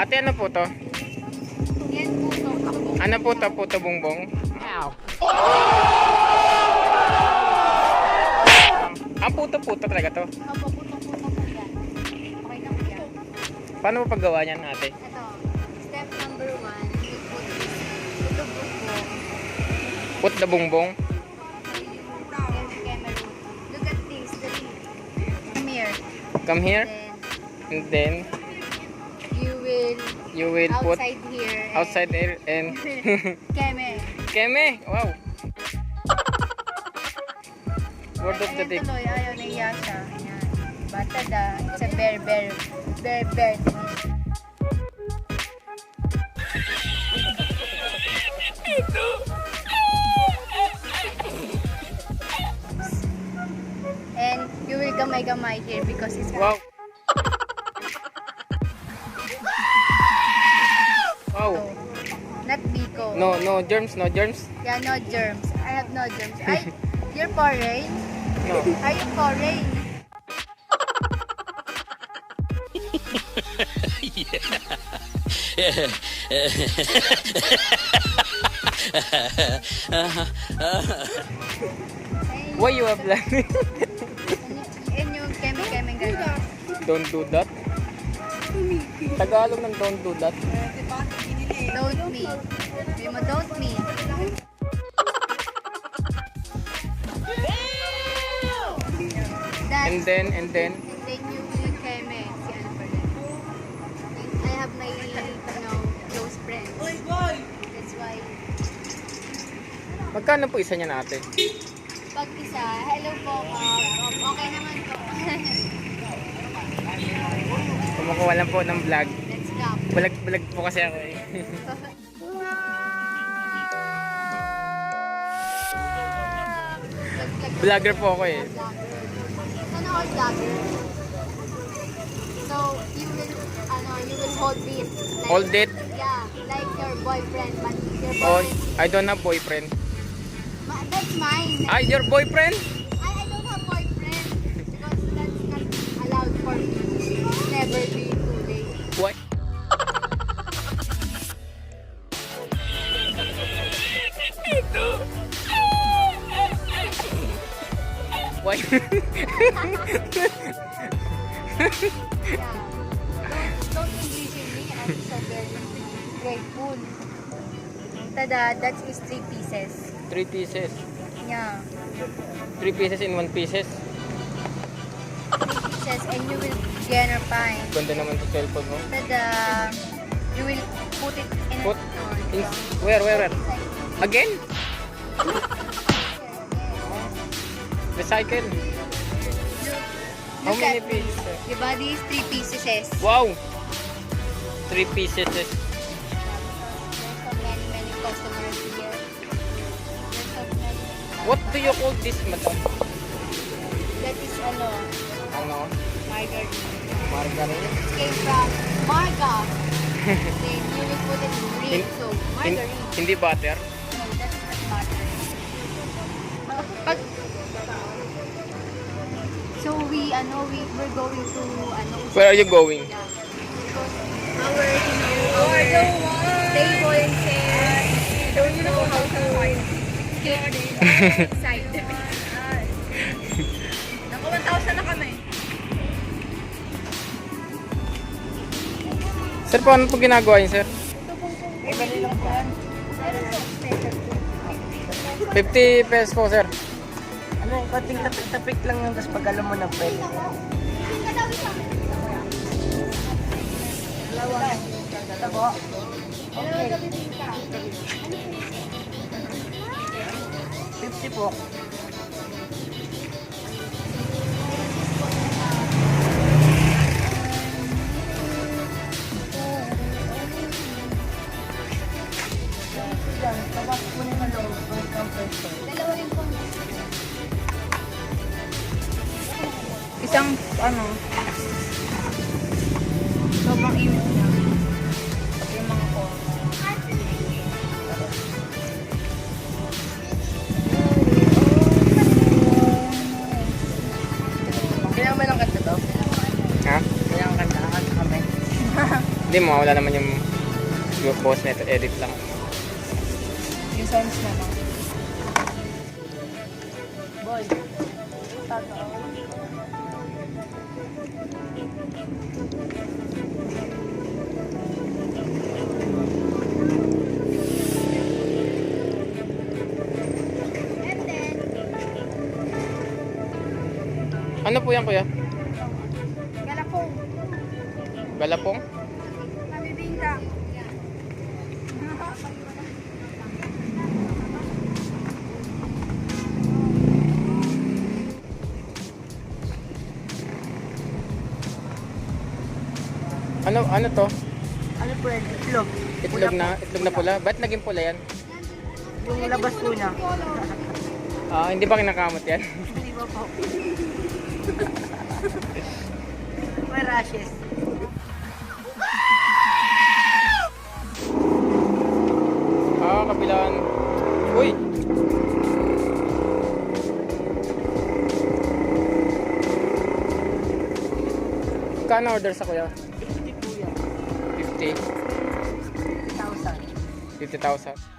Ate, ano po to? Yan puto. Ano po to? Puto Bungbong? Ang puto-puto talaga to. Opo, puto-puto po yan. Okay na po yan. Paano mo paggawa niyan, ate? Ito, step number 1, you put puto bumbong. Put the bungbong. Look at this. Come here. Come here. Then, And then, you will put outside here. outside there and... Keme. Keme! Wow! Word of the Ayan day. tuloy, ayaw naiya siya. Ayan. Batada. It's a bear. And you will gamay-gamay here because it's Wow! Wow! not biko. No germs, no germs. Yeah, no germs. I have no germs. Ay, you're foreign? No. Are you foreign? Why you have that? And yung keme-keme gano'n. Don't do that. Tagalog ng don't do that. Don't me. Sabi mo, don't me. That, And then, and then you will keme. Si ano pa rin. I have my, close friends. That's why. magkano po isa niya natin? Pag isa, hello po, okay naman po. Kumukuha lang po ng vlog. Let's go. Vlog po kasi ako eh. Vlogger po ako eh. Sana all vlogger. So, you will hold it. Like, Hold it? Yeah, like your boyfriend, but your Oh, boyfriend. I don't have boyfriend. That's mine. Ah, your boyfriend? I don't have boyfriend because that's not allowed for me. Never be too late. What? Why? Yeah. Don't English in me. I'm so very grateful. Tada, that is 3 pieces. 3 pieces. Yeah. 3 pieces in 1 pieces. 3 pieces and you will get a pie. Ganda naman sa cellphone mo. Tada, you will put it in Put a... in, where? Again? Recycle. How Look many at this. pieces? The body is 3 pieces. Wow! 3 pieces. There's so many customers here. There's so many. What do you call this, madam? That is Ano? margarine. Margarine? It came from marga. Then you will put it in green. So, margarine. Hindi butter? No, that's not butter. Pag, so we're going to Where are you going? our table and chairs. Don't know how to get inside. Naku, 1,000 na kami. Sir, paano po ginagawa yun, sir? Ibali lang po. 50 pesos po, sir. Ano, konting tapik-tapik lang yung tapos pag alam mo na pwede. Ito po. Okay. 50 po. Tabak po na yung loob. Dalawa rin po. Isang, sobrang init niya. Pati yung mga corn. Kailangan ba ng kanta to? Ha? Kailangan kanta kami. Hindi, mawala naman yung glucose nito. Edit lang. Yung sounds na lang. Boy. Tato. And then, Ano po yan, kuya? galapong. Galapong? Bibingka. Ano to? Ano po yan? Itlog. Itlog na pula. Ba't naging pula yan? Yung labas po niya. Hindi ba kinakamot yan? Hindi ba po? May rashes. Kabilaan. Uy! Kano order sa kuya? 50 po yan. 50? 1,000. 50,000.